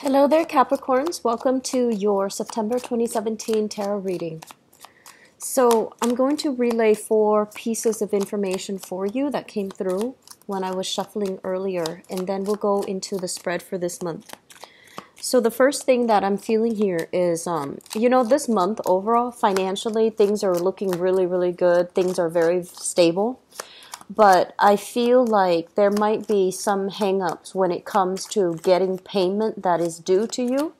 Hello there, Capricorns. Welcome to your September 2017 tarot reading. So I'm going to relay 4 pieces of information for you that came through when I was shuffling earlier, and then we'll go into the spread for this month. So the first thing that I'm feeling here is, this month overall, financially, things are looking really, really good. Things are very stable. But I feel like there might be some hang-ups when it comes to getting payment that is due to you.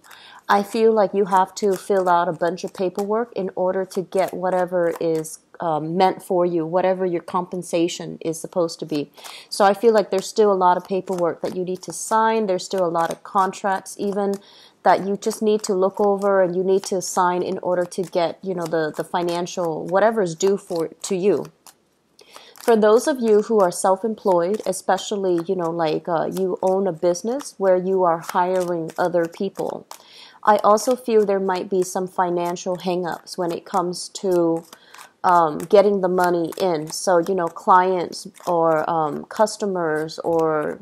I feel like you have to fill out a bunch of paperwork in order to get whatever is meant for you, whatever your compensation is supposed to be. So I feel like there's still a lot of paperwork that you need to sign. There's still a lot of contracts even that you just need to look over and you need to sign in order to get, the financial, whatever is due to you. For those of you who are self-employed, especially, you own a business where you are hiring other people, I also feel there might be some financial hang-ups when it comes to getting the money in. So, clients or customers or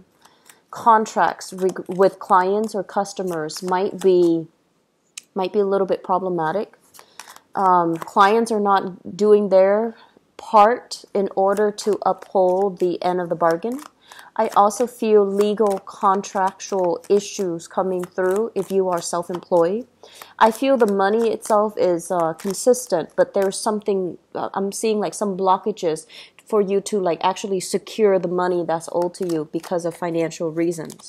contracts with clients or customers might be a little bit problematic. Clients are not doing their part in order to uphold the end of the bargain. I also feel legal contractual issues coming through if you are self-employed. I feel the money itself is consistent, but there's something, I'm seeing like some blockages for you to actually secure the money that's owed to you because of financial reasons.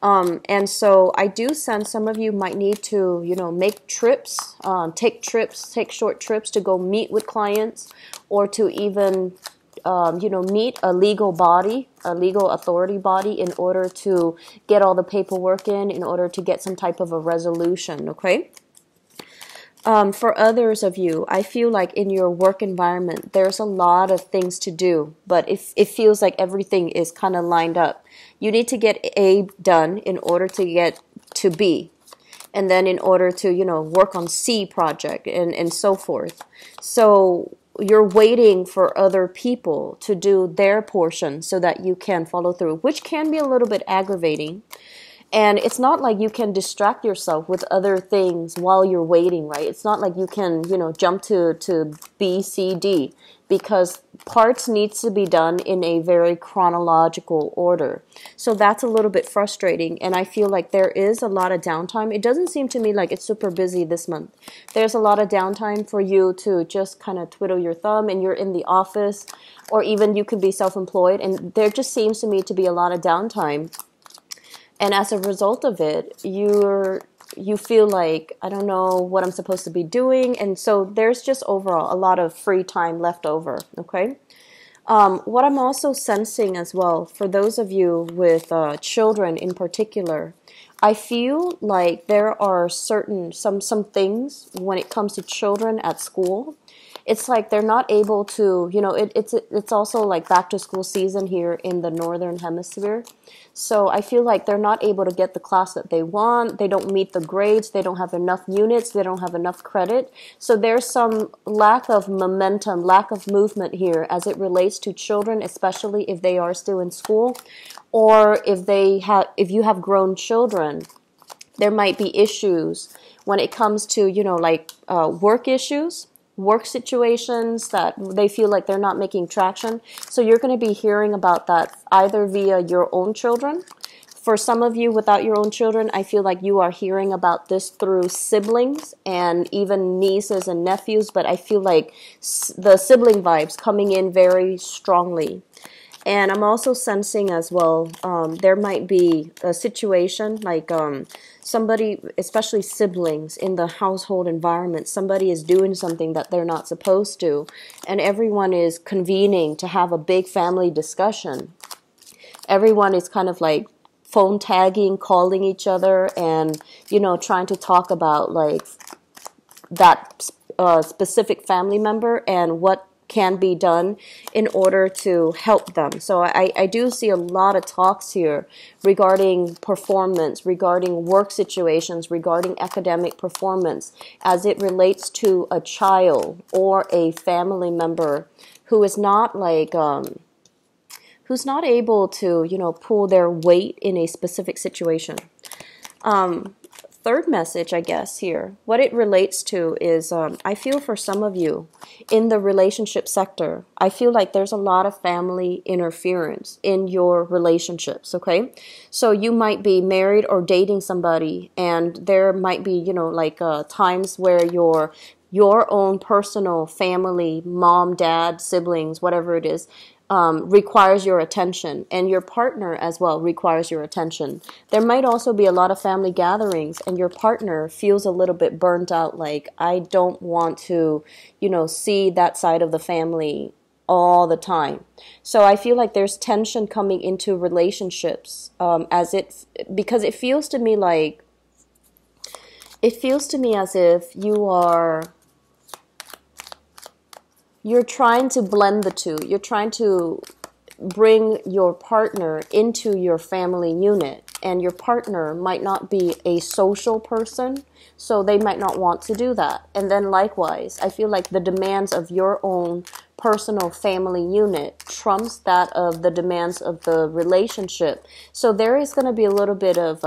And so I do sense some of you might need to, make trips, take short trips to go meet with clients or to even, meet a legal body, a legal authority body in order to get all the paperwork in order to get some type of a resolution, okay? For others of you, I feel like in your work environment, there's a lot of things to do, but it feels like everything is kind of lined up. You need to get A done in order to get to B, and then in order to, work on C project and so forth. So you're waiting for other people to do their portion so that you can follow through, which can be a little bit aggravating. And it's not like you can distract yourself with other things while you're waiting, right? It's not like you can, jump to B, C, D, because parts needs to be done in a very chronological order. So that's a little bit frustrating, and I feel like there is a lot of downtime. It doesn't seem to me like it's super busy this month. There's a lot of downtime for you to just kind of twiddle your thumb, and you're in the office, or even you could be self-employed, and there just seems to me to be a lot of downtime. And as a result of it, you feel like, I don't know what I'm supposed to be doing. And so there's just overall a lot of free time left over, okay? What I'm also sensing as well, for those of you with children in particular, I feel like there are some things when it comes to children at school. It's like they're not able to, it's also like back to school season here in the northern hemisphere. So I feel like they're not able to get the class that they want. They don't meet the grades. They don't have enough units. They don't have enough credit. So there's some lack of momentum, lack of movement here as it relates to children, especially if they are still in school, or if you have grown children. There might be issues when it comes to, work issues, work situations that they feel like they're not making traction. So you're going to be hearing about that either via your own children. For some of you without your own children, I feel like you are hearing about this through siblings and even nieces and nephews, but I feel like the sibling vibes coming in very strongly. And I'm also sensing as well, there might be a situation like somebody, especially siblings in the household environment, somebody is doing something that they're not supposed to, and everyone is convening to have a big family discussion. Everyone is kind of like phone tagging, calling each other, and, trying to talk about like that specific family member and what can be done in order to help them. So I do see a lot of talks here regarding performance, regarding work situations, regarding academic performance as it relates to a child or a family member who is not who's not able to, pull their weight in a specific situation. Third message, I guess, here, what it relates to is I feel for some of you in the relationship sector, I feel like there's a lot of family interference in your relationships, okay? So you might be married or dating somebody, and there might be, times where your own personal family, mom, dad, siblings, whatever it is, requires your attention, and your partner as well requires your attention. There might also be a lot of family gatherings, and your partner feels a little bit burnt out, like, I don't want to, see that side of the family all the time. So I feel like there's tension coming into relationships, because it feels to me as if you're trying to blend the two. You're trying to bring your partner into your family unit, and your partner might not be a social person, so they might not want to do that. And then likewise, I feel like the demands of your own personal family unit trumps that of the demands of the relationship. So there is going to be a little bit of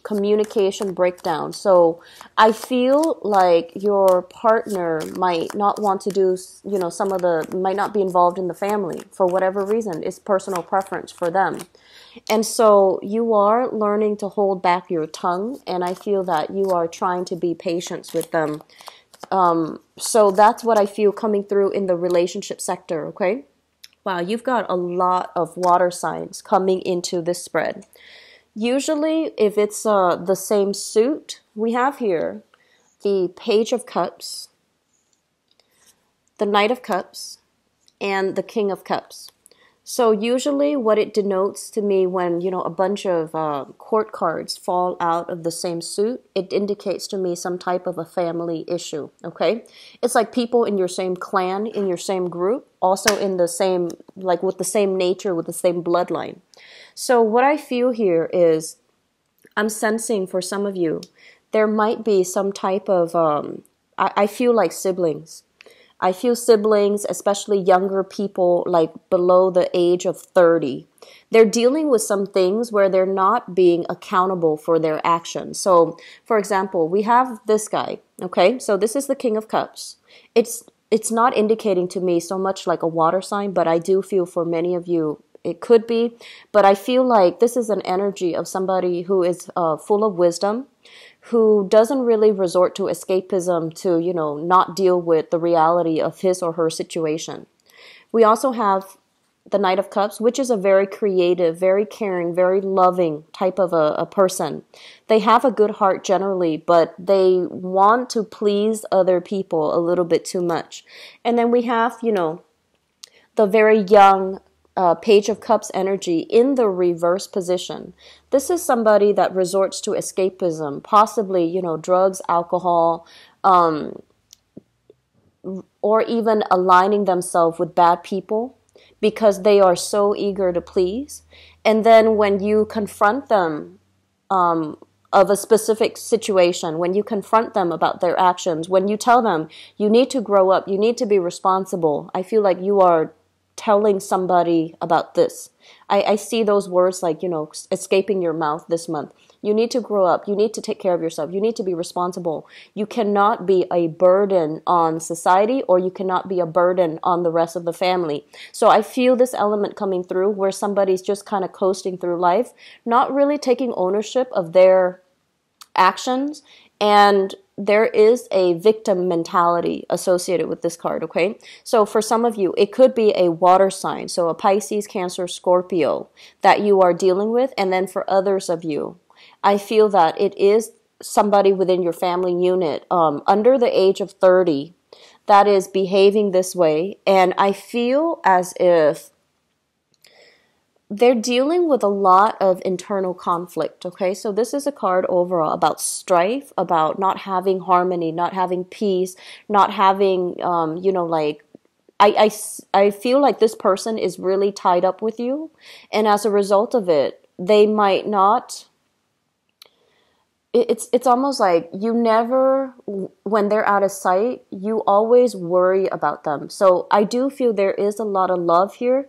communication breakdown. So I feel like your partner might not want to do, might not be involved in the family for whatever reason. It's personal preference for them. And so you are learning to hold back your tongue, and I feel that you are trying to be patient with them. So that's what I feel coming through in the relationship sector, okay? Wow, you've got a lot of water signs coming into this spread. Usually, if it's the same suit, we have here the Page of Cups, the Knight of Cups, and the King of Cups. So usually what it denotes to me when, a bunch of court cards fall out of the same suit, it indicates to me some type of a family issue, okay? It's like people in your same clan, in your same group, also in the same, with the same nature, with the same bloodline. So what I feel here is, I'm sensing for some of you, there might be some type of, I feel like siblings. I feel siblings, especially younger people, below the age of 30. They're dealing with some things where they're not being accountable for their actions. So, for example, we have this guy, okay? So this is the King of Cups. It's not indicating to me so much like a water sign, but I do feel for many of you it could be. But I feel like this is an energy of somebody who is full of wisdom, who doesn't really resort to escapism to, not deal with the reality of his or her situation. We also have the Knight of Cups, which is a very creative, very caring, very loving type of a person. They have a good heart generally, but they want to please other people a little bit too much. And then we have, the very young Page of Cups energy in the reverse position. This is somebody that resorts to escapism, possibly, drugs, alcohol, or even aligning themselves with bad people because they are so eager to please. And then when you confront them of a specific situation, when you confront them about their actions, when you tell them you need to grow up, you need to be responsible, I feel like you are telling somebody about this. I see those words escaping your mouth this month. You need to grow up. You need to take care of yourself. You need to be responsible. You cannot be a burden on society, or you cannot be a burden on the rest of the family. So I feel this element coming through where somebody's just kind of coasting through life, not really taking ownership of their actions, and there is a victim mentality associated with this card, okay? So for some of you, it could be a water sign, so a Pisces, Cancer, Scorpio that you are dealing with. And then for others of you, I feel that it is somebody within your family unit under the age of 30 that is behaving this way. And I feel as if they're dealing with a lot of internal conflict, okay? So this is a card overall about strife, about not having harmony, not having peace, not having, I feel like this person is really tied up with you. And as a result of it, they might not, it's almost like you never, when they're out of sight, you always worry about them. So I do feel there is a lot of love here.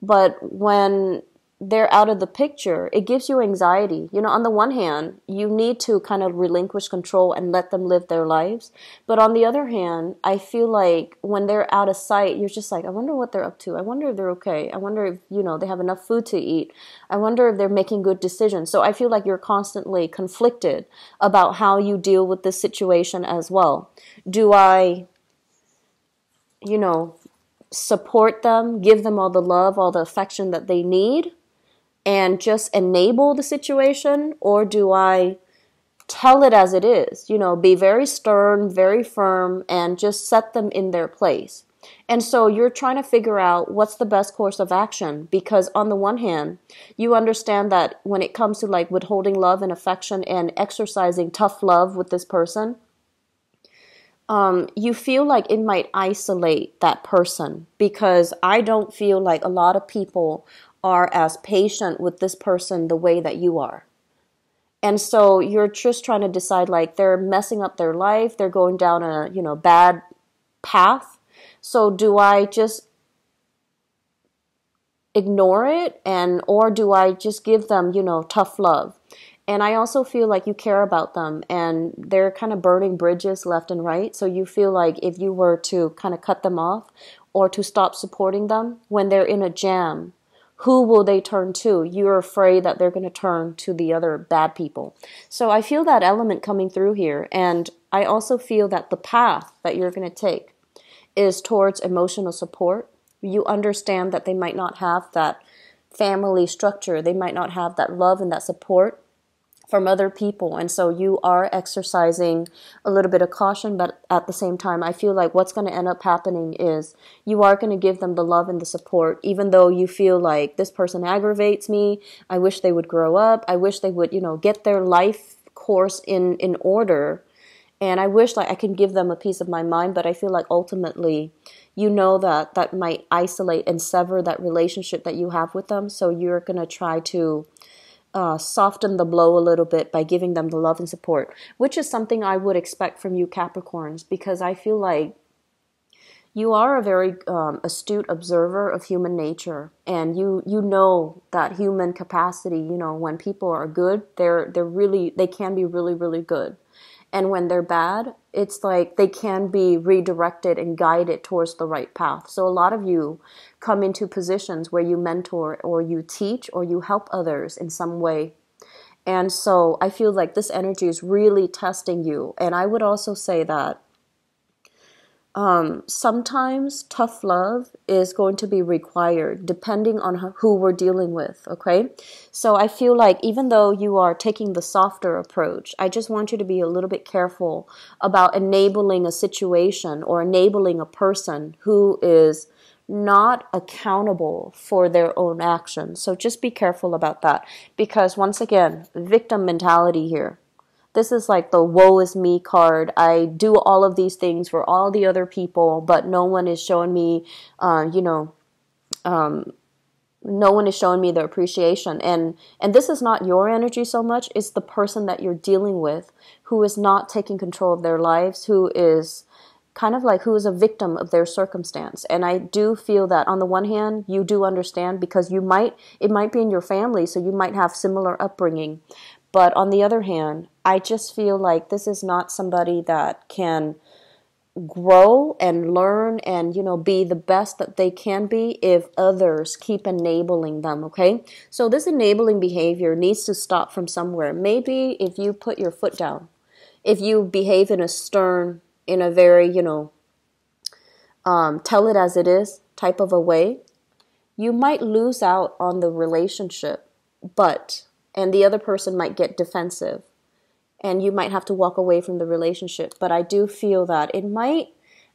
But when they're out of the picture, it gives you anxiety. You know, on the one hand, you need to kind of relinquish control and let them live their lives. But on the other hand, I feel like when they're out of sight, you're just like, I wonder what they're up to. I wonder if they're okay. I wonder if, you know, they have enough food to eat. I wonder if they're making good decisions. So I feel like you're constantly conflicted about how you deal with this situation as well. Do I, you know, support them, give them all the love, all the affection that they need, and just enable the situation? Or do I tell it as it is, you know, be very stern, very firm, and just set them in their place? And so you're trying to figure out what's the best course of action, because on the one hand, you understand that when it comes to like withholding love and affection and exercising tough love with this person, you feel like it might isolate that person, because I don't feel like a lot of people are as patient with this person the way that you are. And so you're just trying to decide, like, they're messing up their life, they're going down a, you know, bad path. So do I just ignore it, or do I just give them, you know, tough love? And I also feel like you care about them, and they're kind of burning bridges left and right. So you feel like if you were to kind of cut them off or to stop supporting them when they're in a jam, who will they turn to? You're afraid that they're going to turn to the other bad people. So I feel that element coming through here. And I also feel that the path that you're going to take is towards emotional support. You understand that they might not have that family structure. They might not have that love and that support from other people. And so you are exercising a little bit of caution, but at the same time, I feel like what's going to end up happening is you are going to give them the love and the support, even though you feel like this person aggravates me. I wish they would grow up. I wish they would, you know, get their life course in order. And I wish like I can give them a piece of my mind, but I feel like ultimately, you know, that might isolate and sever that relationship that you have with them. So you're going to try to soften the blow a little bit by giving them the love and support, which is something I would expect from you Capricorns, because I feel like you are a very astute observer of human nature, and you know that human capacity. You know, when people are good, they can be really, really good. And when they're bad, it's like they can be redirected and guided towards the right path. So a lot of you come into positions where you mentor or you teach or you help others in some way. And so I feel like this energy is really testing you. And I would also say that sometimes tough love is going to be required depending on who we're dealing with, okay? So I feel like even though you are taking the softer approach, I just want you to be a little bit careful about enabling a situation or enabling a person who is not accountable for their own actions. So just be careful about that, because once again, victim mentality here. This is like the woe is me card. I do all of these things for all the other people, but no one is showing me, no one is showing me the appreciation. And this is not your energy so much. It's the person that you're dealing with who is not taking control of their lives, who is kind of like who is a victim of their circumstance. And I do feel that on the one hand, you do understand, because it might be in your family, so you might have similar upbringing. But on the other hand, I just feel like this is not somebody that can grow and learn and, you know, be the best that they can be if others keep enabling them, okay? So this enabling behavior needs to stop from somewhere. Maybe if you put your foot down, if you behave in a very, tell it as it is type of a way, you might lose out on the relationship, and the other person might get defensive, and you might have to walk away from the relationship. But I do feel that it might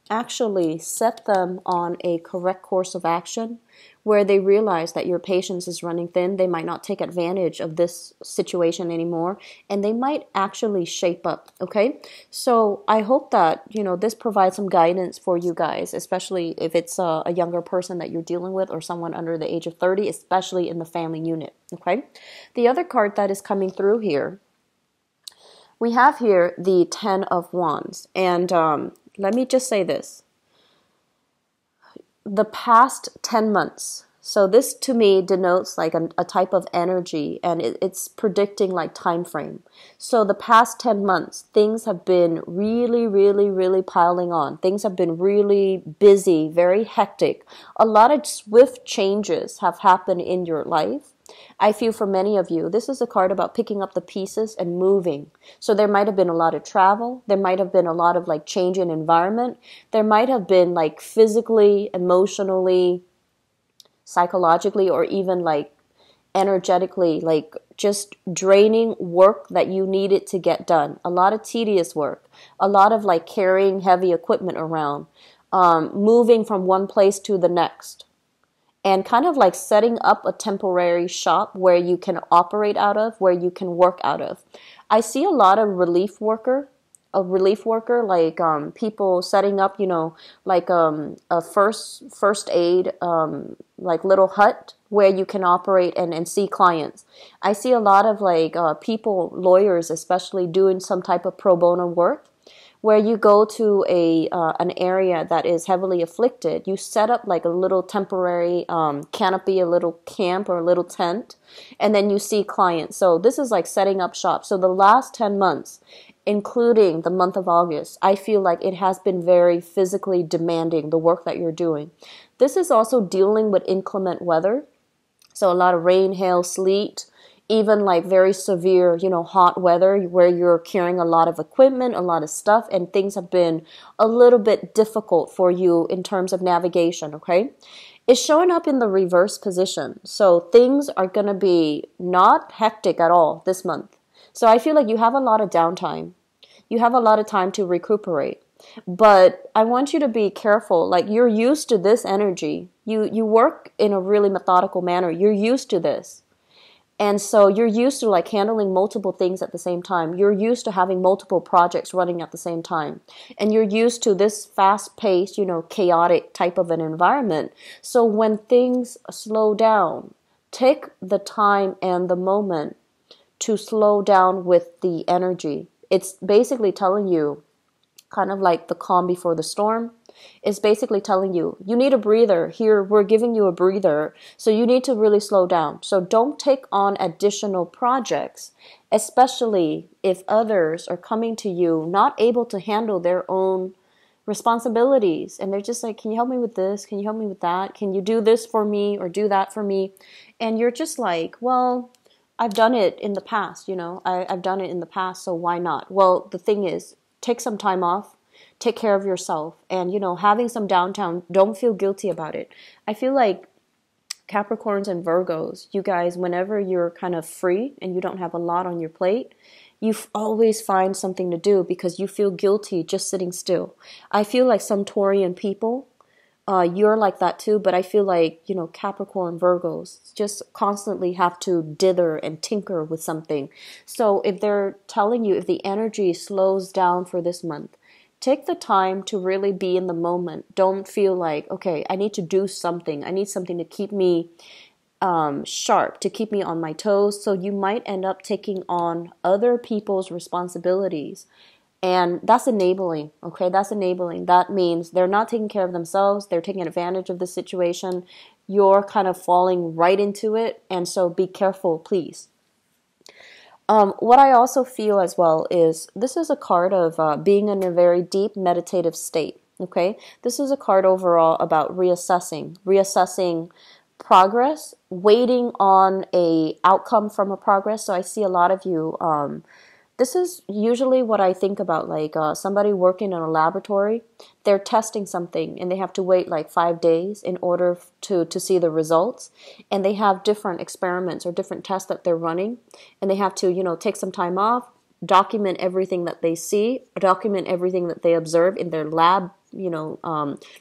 actually set them on a correct course of action where they realize that your patience is running thin. They might not take advantage of this situation anymore, and they might actually shape up, okay? So I hope that, this provides some guidance for you guys, especially if it's a younger person that you're dealing with or someone under the age of 30, especially in the family unit, okay? The other card that is coming through here, we have here the 10 of Wands, and let me just say this. The past 10 months So this to me denotes like a type of energy, and it's predicting like time frame. So the past 10 months, things have been really, really, really piling on. Things have been really busy, very hectic. A lot of swift changes have happened in your life. I feel for many of you, this is a card about picking up the pieces and moving. So there might have been a lot of travel. There might have been a lot of like change in environment. There might have been like physically, emotionally, psychologically, or even like energetically, like just draining work that you needed to get done. A lot of tedious work, a lot of like carrying heavy equipment around, moving from one place to the next, and kind of like setting up a temporary shop where you can operate out of, where you can work out of. I see a lot of a relief worker, like people setting up, like a first aid, like little hut where you can operate and see clients. I see a lot of like people, lawyers especially, doing some type of pro bono work, where you go to an area that is heavily afflicted. You set up like a little temporary canopy, a little camp or a little tent, and then you see clients. So this is like setting up shop. So the last 10 months, including the month of August, I feel like it has been very physically demanding, the work that you're doing. This is also dealing with inclement weather. So a lot of rain, hail, sleet, even like very severe, hot weather where you're carrying a lot of equipment, a lot of stuff, and things have been a little bit difficult for you in terms of navigation, okay? It's showing up in the reverse position. So things are going to be not hectic at all this month. So I feel like you have a lot of downtime. You have a lot of time to recuperate. But I want you to be careful. Like, you're used to this energy. You work in a really methodical manner. You're used to this. And so you're used to like handling multiple things at the same time. You're used to having multiple projects running at the same time. And you're used to this fast-paced, chaotic type of an environment. So when things slow down, take the time and the moment to slow down with the energy. It's basically telling you, kind of like the calm before the storm. It's basically telling you, you need a breather. Here, we're giving you a breather. So you need to really slow down. So don't take on additional projects, especially if others are coming to you not able to handle their own responsibilities. And they're just like, can you help me with this? Can you help me with that? Can you do this for me or do that for me? And you're just like, well, I've done it in the past, I've done it in the past, so why not? Well, the thing is, take some time off, take care of yourself, and, having some downtime, don't feel guilty about it. I feel like Capricorns and Virgos, you guys, whenever you're kind of free and you don't have a lot on your plate, you always find something to do because you feel guilty just sitting still. I feel like some Taurian people, you're like that too, but I feel like, Capricorn, Virgos just constantly have to dither and tinker with something. So if they're telling you, if the energy slows down for this month, take the time to really be in the moment. Don't feel like, okay, I need to do something. I need something to keep me sharp, to keep me on my toes. So you might end up taking on other people's responsibilities. And that's enabling, okay? That's enabling. That means they're not taking care of themselves. They're taking advantage of the situation. You're kind of falling right into it. And so be careful, please. What I also feel as well is this is a card of being in a very deep meditative state, okay? This is a card overall about reassessing progress, waiting on a outcome from a progress. So I see a lot of you... This is usually what I think about, like somebody working in a laboratory. They're testing something and they have to wait like 5 days in order to see the results. And they have different experiments or different tests that they're running. And they have to, take some time off, document everything that they see, document everything that they observe in their lab,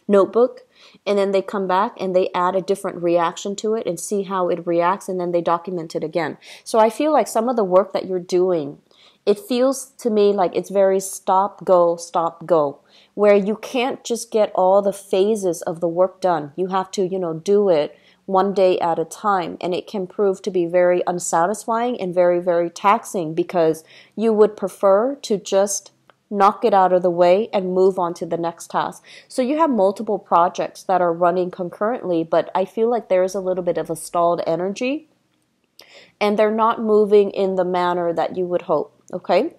notebook. And then they come back and they add a different reaction to it and see how it reacts. And then they document it again. So I feel like some of the work that you're doing, it feels to me like it's very stop, go, where you can't just get all the phases of the work done. You have to, do it one day at a time. And it can prove to be very unsatisfying and very, very taxing because you would prefer to just knock it out of the way, and move on to the next task. So you have multiple projects that are running concurrently, but I feel like there is a little bit of a stalled energy, and they're not moving in the manner that you would hope, okay?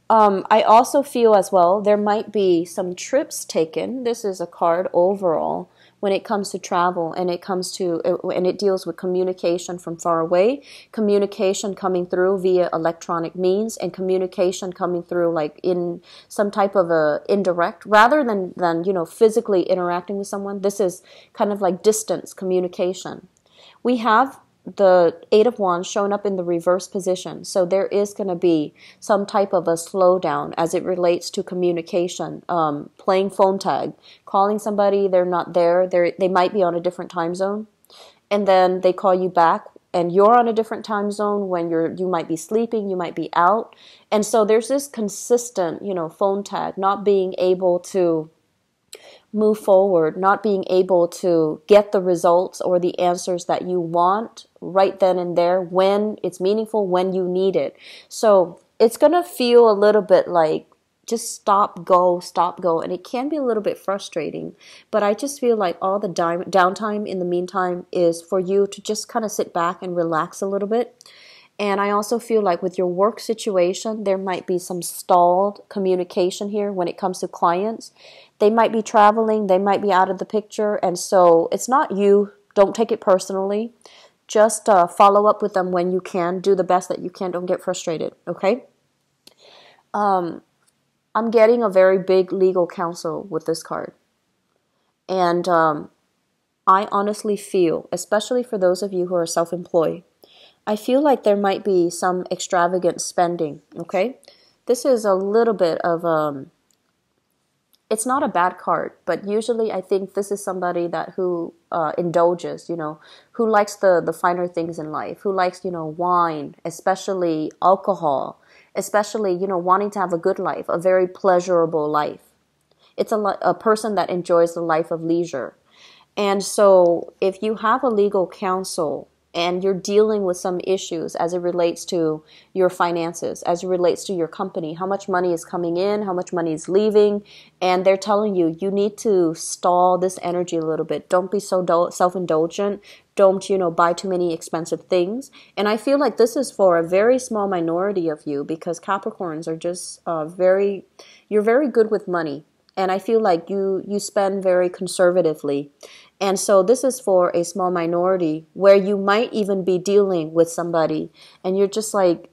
I also feel as well there might be some trips taken. This is a card overall when it comes to travel, and it deals with communication from far away, communication coming through via electronic means, and communication coming through like in some type of a indirect, rather than physically interacting with someone. This is kind of like distance communication. We have the Eight of Wands showing up in the reverse position. So there is going to be some type of a slowdown as it relates to communication, playing phone tag, calling somebody, they're not there, they might be on a different time zone, and then they call you back and you're on a different time zone when you might be sleeping, you might be out. And so there's this consistent, phone tag, not being able to move forward, not being able to get the results or the answers that you want right then and there when it's meaningful, when you need it. So it's going to feel a little bit like just stop, go. And it can be a little bit frustrating, but I just feel like all the downtime in the meantime is for you to just kind of sit back and relax a little bit. And I also feel like with your work situation, there might be some stalled communication here when it comes to clients. They might be traveling, they might be out of the picture, and so it's not you. Don't take it personally. Just follow up with them when you can. Do the best that you can. Don't get frustrated, okay? I'm getting a very big legal counsel with this card. And I honestly feel, especially for those of you who are self-employed, I feel like there might be some extravagant spending, okay? This is a little bit of, it's not a bad card, but usually I think this is somebody who indulges, who likes the finer things in life, who likes, wine, especially alcohol, especially, wanting to have a good life, a very pleasurable life. It's a person that enjoys the life of leisure. And so if you have a legal counsel, and you're dealing with some issues as it relates to your finances, as it relates to your company, how much money is coming in, how much money is leaving, and they're telling you, you need to stall this energy a little bit. Don't be so self-indulgent. Don't, buy too many expensive things. And I feel like this is for a very small minority of you, because Capricorns are just you're very good with money. And I feel like you spend very conservatively. And so this is for a small minority where you might even be dealing with somebody and you're just like,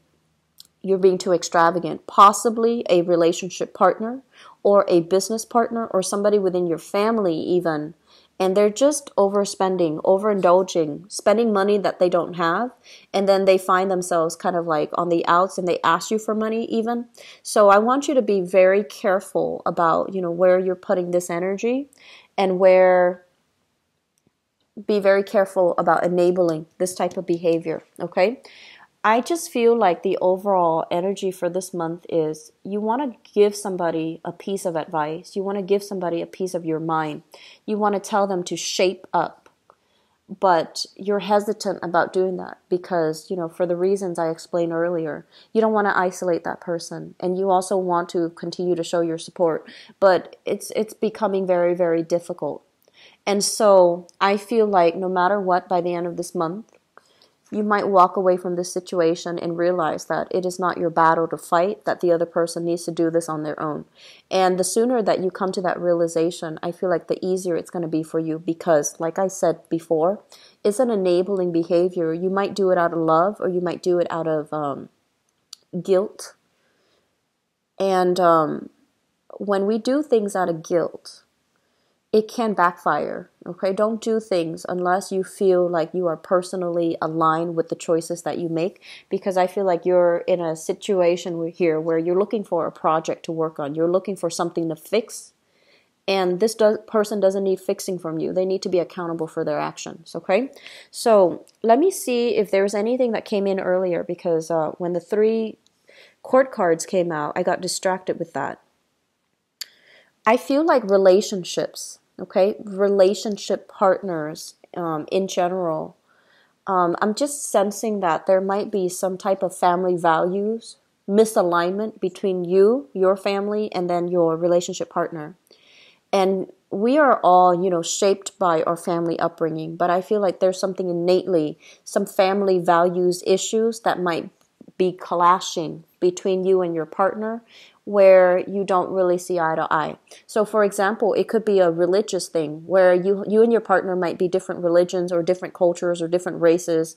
you're being too extravagant. Possibly a relationship partner or a business partner or somebody within your family even. And they're just overspending, overindulging, spending money that they don't have. And then they find themselves kind of like on the outs and they ask you for money even. So I want you to be very careful about, where you're putting this energy and be very careful about enabling this type of behavior, okay? I just feel like the overall energy for this month is you want to give somebody a piece of advice. You want to give somebody a piece of your mind. You want to tell them to shape up. But you're hesitant about doing that because, for the reasons I explained earlier, you don't want to isolate that person. And you also want to continue to show your support. But it's becoming very, very difficult. And so I feel like no matter what, by the end of this month, you might walk away from this situation and realize that it is not your battle to fight, that the other person needs to do this on their own. And the sooner that you come to that realization, I feel like the easier it's going to be for you because, like I said before, it's an enabling behavior. You might do it out of love or you might do it out of guilt. And when we do things out of guilt, it can backfire, okay? Don't do things unless you feel like you are personally aligned with the choices that you make, because I feel like you're in a situation here where you're looking for a project to work on. You're looking for something to fix, and this person doesn't need fixing from you. They need to be accountable for their actions, okay? So let me see if there's anything that came in earlier, because when the 3 court cards came out, I got distracted with that. I feel like relationships, okay, relationship partners in general, I'm just sensing that there might be some type of family values misalignment between you, your family, and then your relationship partner. And we are all, shaped by our family upbringing, but I feel like there's something innately, some family values issues that might be clashing between you and your partner, where you don't really see eye to eye. So for example, it could be a religious thing where you and your partner might be different religions or different cultures or different races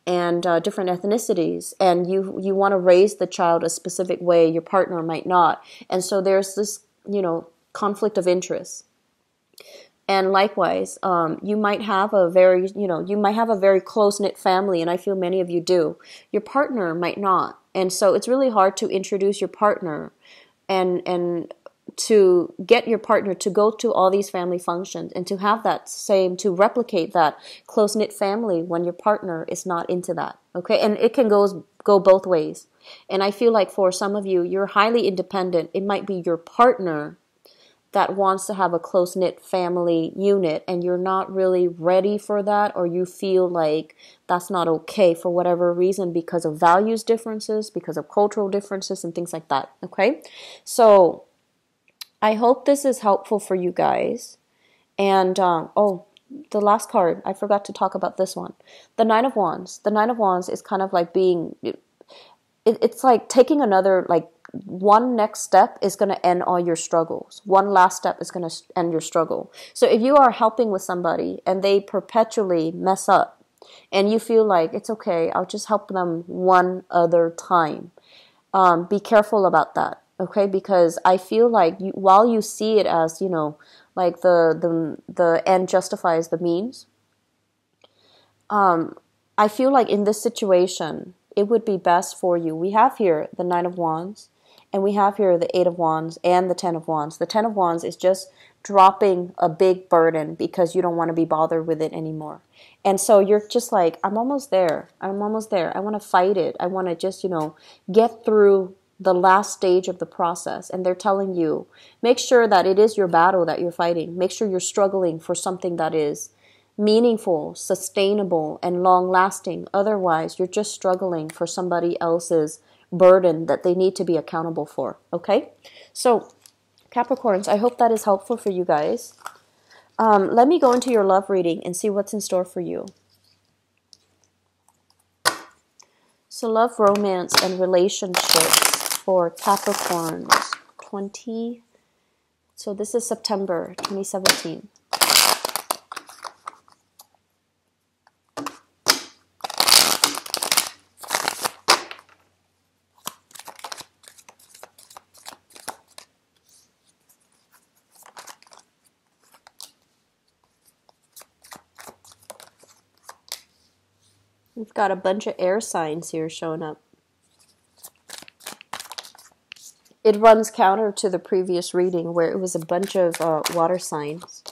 and different ethnicities, and you want to raise the child a specific way, your partner might not. And so there's this, conflict of interest. And likewise, you might have a very, close-knit family, and I feel many of you do. Your partner might not. And so it's really hard to introduce your partner and to get your partner to go to all these family functions and to have to replicate that close-knit family when your partner is not into that, okay? And it can go both ways. And I feel like for some of you, you're highly independent. It might be your partner that wants to have a close-knit family unit, and you're not really ready for that, or you feel like that's not okay for whatever reason because of values differences, because of cultural differences, and things like that, okay? So I hope this is helpful for you guys. And, the last card, I forgot to talk about this one. The Nine of Wands. The Nine of Wands is kind of like it's like taking another, like, one next step is going to end all your struggles. One last step is going to end your struggle. So if you are helping with somebody and they perpetually mess up and you feel like it's okay, I'll just help them one other time. Be careful about that, okay? Because I feel like while you see it as, like the end justifies the means, I feel like in this situation, it would be best for you. We have here the Nine of Wands, and we have here the Eight of Wands and the Ten of Wands. The Ten of Wands is just dropping a big burden because you don't want to be bothered with it anymore. And so you're just like, I'm almost there. I'm almost there. I want to fight it. I want to just, get through the last stage of the process. And they're telling you, make sure that it is your battle that you're fighting. Make sure you're struggling for something that is meaningful, sustainable, and long-lasting. Otherwise, you're just struggling for somebody else's burden that they need to be accountable for, okay? So, Capricorns, I hope that is helpful for you guys. Let me go into your love reading and see what's in store for you. So, love, romance, and relationships for Capricorns 20. So, this is September 2017. We've got a bunch of air signs here showing up. It runs counter to the previous reading where it was a bunch of water signs.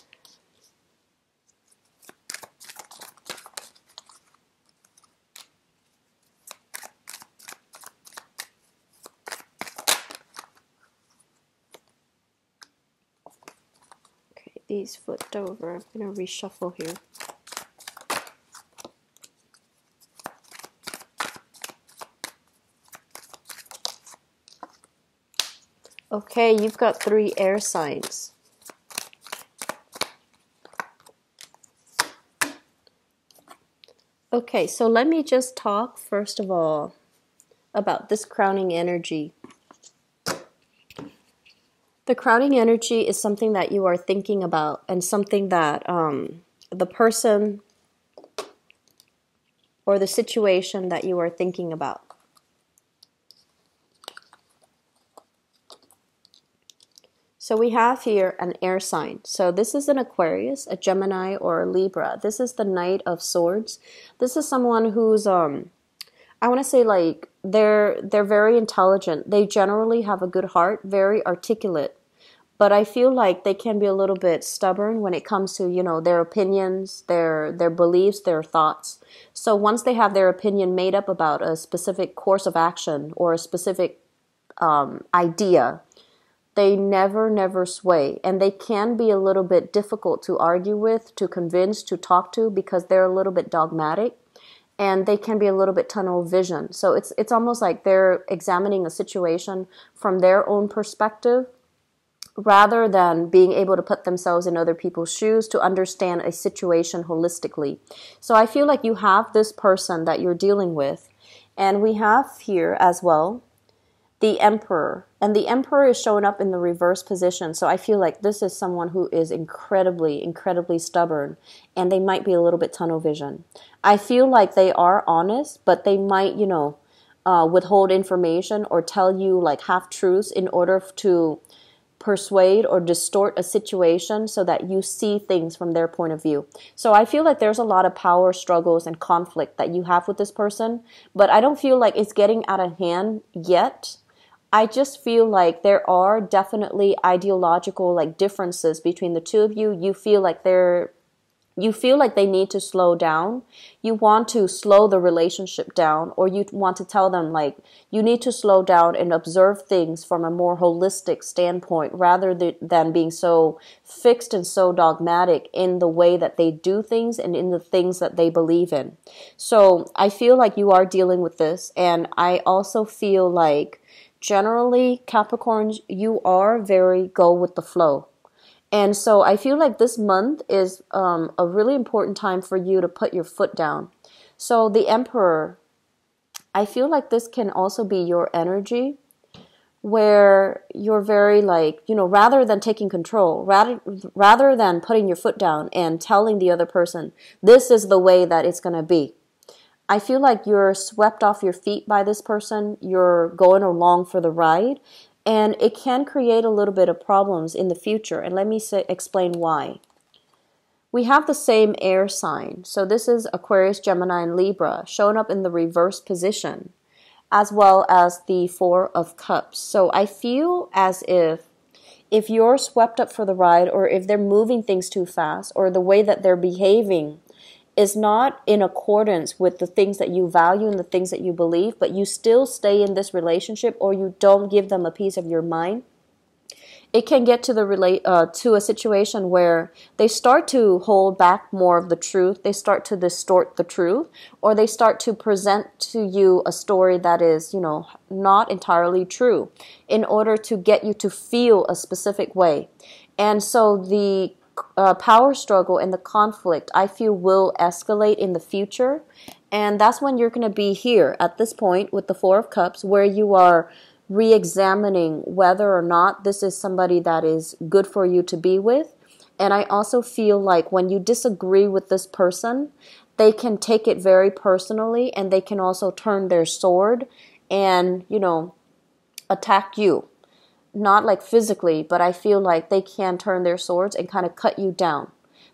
Okay, these flipped over. I'm going to reshuffle here. Okay, you've got 3 air signs. Okay, so let me just talk first of all about this crowning energy. The crowning energy is something that you are thinking about and something that the person or the situation that you are thinking about. So we have here an air sign. So this is an Aquarius, a Gemini, or a Libra. This is the Knight of Swords. This is someone who's, I want to say, like, they're very intelligent. They generally have a good heart, very articulate. But I feel like they can be a little bit stubborn when it comes to, their opinions, their beliefs, their thoughts. So once they have their opinion made up about a specific course of action or a specific idea, they never sway, and they can be a little bit difficult to argue with, to convince, to talk to, because they're a little bit dogmatic. and they can be a little bit tunnel vision. So it's almost like they're examining a situation from their own perspective rather than being able to put themselves in other people's shoes to understand a situation holistically. So I feel like you have this person that you're dealing with, and we have here as well the Emperor. And the Emperor is showing up in the reverse position. So I feel like this is someone who is incredibly, incredibly stubborn, and they might be a little bit tunnel vision. I feel like they are honest, but they might, withhold information or tell you like half truths in order to persuade or distort a situation so that you see things from their point of view. So I feel like there's a lot of power struggles and conflict that you have with this person, but I don't feel like it's getting out of hand yet. I just feel like there are definitely ideological like differences between the two of you. You feel like they need to slow down. You want to slow the relationship down, or you want to tell them like you need to slow down and observe things from a more holistic standpoint rather than being so fixed and so dogmatic in the way that they do things and in the things that they believe in. So I feel like you are dealing with this, and I also feel like generally, Capricorns, you are very go with the flow. And so I feel like this month is a really important time for you to put your foot down. So the Emperor, I feel like this can also be your energy where you're very like, rather than taking control, rather than putting your foot down and telling the other person, this is the way that it's going to be. I feel like you're swept off your feet by this person. You're going along for the ride. And it can create a little bit of problems in the future. And let me explain why. We have the same air sign. So this is Aquarius, Gemini, and Libra showing up in the reverse position, as well as the Four of Cups. So I feel as if you're swept up for the ride, or if they're moving things too fast, or the way that they're behaving is not in accordance with the things that you value and the things that you believe, but you still stay in this relationship, or you don't give them a piece of your mind, it can get to a situation where they start to hold back more of the truth. They start to distort the truth, or they start to present to you a story that is, not entirely true in order to get you to feel a specific way. And so the power struggle and the conflict, I feel, will escalate in the future. And that's when you're going to be here at this point with the Four of Cups, where you are re-examining whether or not this is somebody that is good for you to be with. And I also feel like when you disagree with this person, they can take it very personally, and they can also turn their sword and, attack you. Not like physically, but I feel like they can turn their swords and kind of cut you down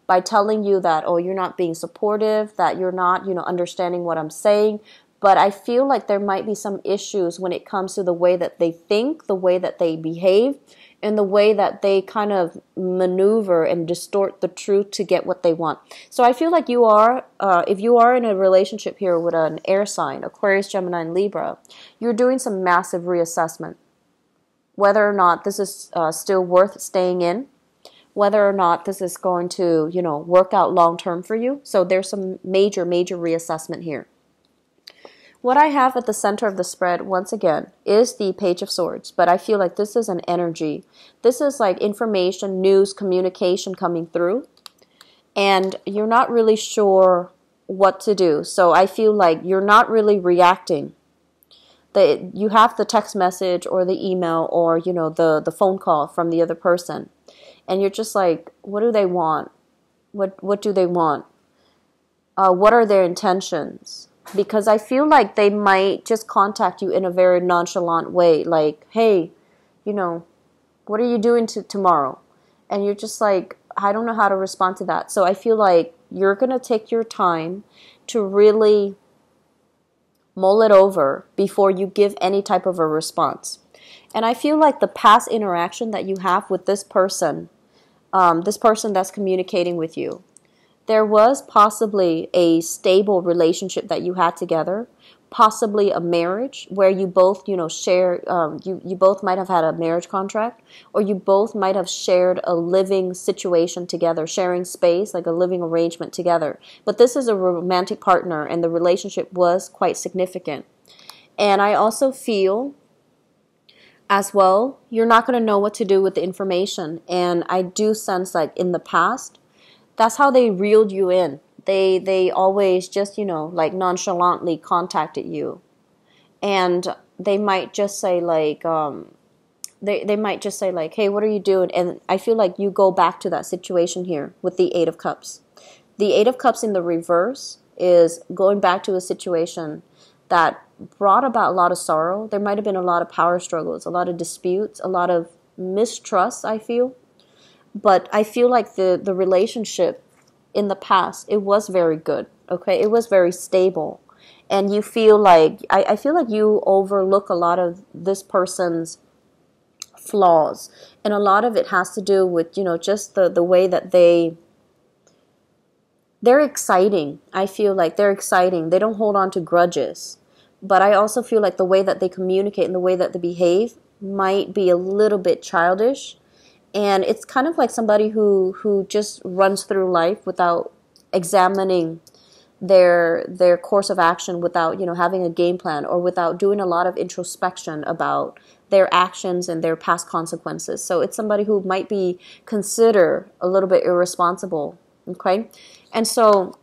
by telling you that, oh, you're not being supportive, that you're not, understanding what I'm saying. But I feel like there might be some issues when it comes to the way that they think, the way that they behave, and the way that they kind of maneuver and distort the truth to get what they want. So I feel like you are, if you are in a relationship here with an air sign, Aquarius, Gemini, and Libra, you're doing some massive reassessment. Whether or not this is still worth staying in, whether or not this is going to, work out long term for you. So there's some major, major reassessment here. What I have at the center of the spread, once again, is the Page of Swords. But I feel like this is an energy. This is like information, news, communication coming through. And you're not really sure what to do. So I feel like you're not really reacting. You have the text message or the email or, the phone call from the other person. And you're just like, what do they want? What do they want? What are their intentions? Because I feel like they might just contact you in a very nonchalant way. Like, hey, what are you doing tomorrow? And you're just like, I don't know how to respond to that. So I feel like you're going to take your time to really mull it over before you give any type of a response. And I feel like the past interaction that you have with this person that's communicating with you, there was possibly a stable relationship that you had together, possibly a marriage where you both, share, you both might have had a marriage contract, or you both might have shared a living situation together, sharing space, like a living arrangement together. But this is a romantic partner, and the relationship was quite significant. And I also feel as well, you're not going to know what to do with the information. And I do sense like in the past, that's how they reeled you in. They always just, like nonchalantly contacted you. And they might just say like, they might just say like, hey, what are you doing? And I feel like you go back to that situation here with the Eight of Cups. The Eight of Cups in the reverse is going back to a situation that brought about a lot of sorrow. There might have been a lot of power struggles, a lot of disputes, a lot of mistrust, I feel. But I feel like the relationship in the past, it was very good, okay? It was very stable. And you feel like, I feel like you overlook a lot of this person's flaws. And a lot of it has to do with, just the way that they're exciting. I feel like they're exciting. They don't hold on to grudges. But I also feel like the way that they communicate and the way that they behave might be a little bit childish. And it's kind of like somebody who just runs through life without examining their course of action, without, having a game plan, or without doing a lot of introspection about their actions and their past consequences. So it's somebody who might be considered a little bit irresponsible, okay? And so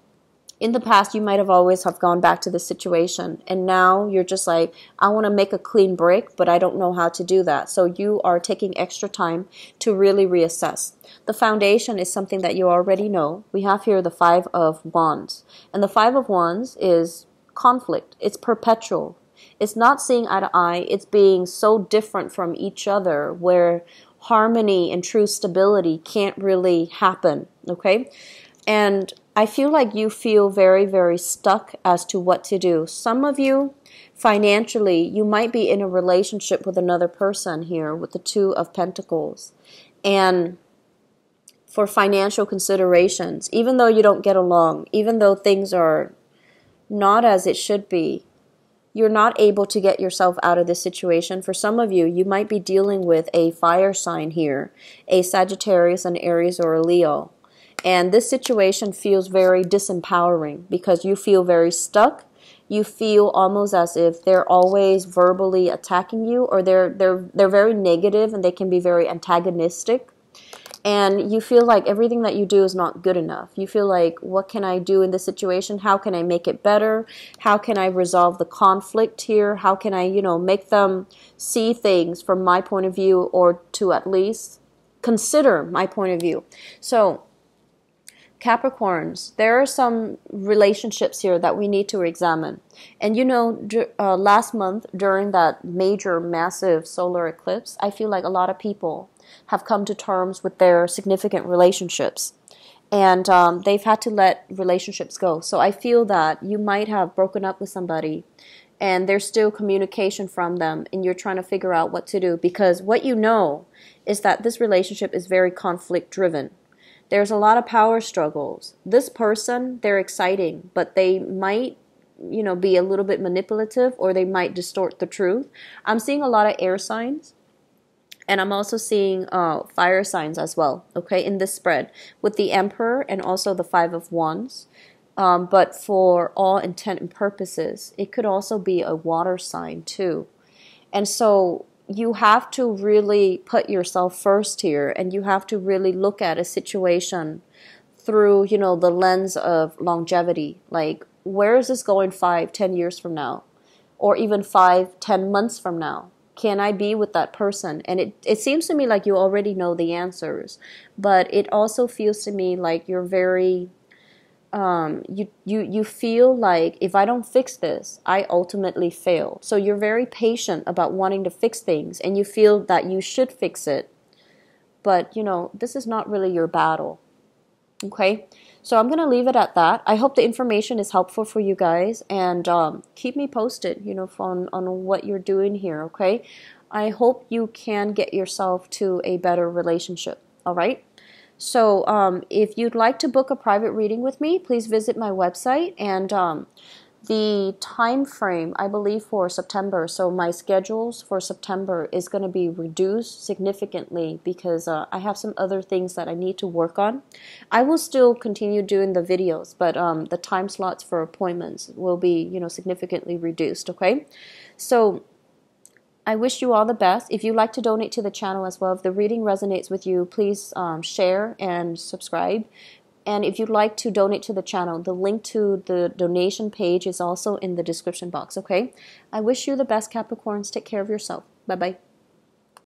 in the past, you might have always have gone back to this situation, and now you're just like, I want to make a clean break, but I don't know how to do that. So you are taking extra time to really reassess. The foundation is something that you already know. We have here the Five of Wands, and the Five of Wands is conflict. It's perpetual. It's not seeing eye to eye. It's being so different from each other where harmony and true stability can't really happen, okay? And I feel like you feel very, very stuck as to what to do. Some of you, financially, you might be in a relationship with another person here with the Two of Pentacles. And for financial considerations, even though you don't get along, even though things are not as it should be, you're not able to get yourself out of this situation. For some of you, you might be dealing with a fire sign here, a Sagittarius, an Aries, or a Leo. And this situation feels very disempowering because you feel very stuck. You feel almost as if they're always verbally attacking you, or they're very negative and they can be very antagonistic. And you feel like everything that you do is not good enough. You feel like, what can I do in this situation? How can I make it better? How can I resolve the conflict here? How can I, make them see things from my point of view, or to at least consider my point of view? So Capricorns, there are some relationships here that we need to examine. And last month during that major, massive solar eclipse, I feel like a lot of people have come to terms with their significant relationships. And they've had to let relationships go. So I feel that you might have broken up with somebody and there's still communication from them, and you're trying to figure out what to do. Because what you know is that this relationship is very conflict driven. There's a lot of power struggles. This person, they're exciting, but they might, be a little bit manipulative, or they might distort the truth. I'm seeing a lot of air signs, and I'm also seeing fire signs as well, okay, in this spread, with the Emperor and also the Five of Wands. But for all intent and purposes, it could also be a water sign too. And so you have to really put yourself first here, and you have to really look at a situation through, the lens of longevity. Like, where is this going 5-10 years from now? Or even 5-10 months from now? Can I be with that person? And it seems to me like you already know the answers, but it also feels to me like you're very... you feel like, if I don't fix this, I ultimately fail. So you're very patient about wanting to fix things, and you feel that you should fix it. But, this is not really your battle. Okay? So I'm going to leave it at that. I hope the information is helpful for you guys, and keep me posted, on what you're doing here, okay? I hope you can get yourself to a better relationship, all right? So if you'd like to book a private reading with me, please visit my website, and the time frame, I believe, for September, so my schedules for September is going to be reduced significantly because I have some other things that I need to work on. I will still continue doing the videos, but the time slots for appointments will be, significantly reduced, okay? So I wish you all the best. If you'd like to donate to the channel as well, if the reading resonates with you, please share and subscribe. And if you'd like to donate to the channel, the link to the donation page is also in the description box, okay? I wish you the best, Capricorns. Take care of yourself. Bye-bye.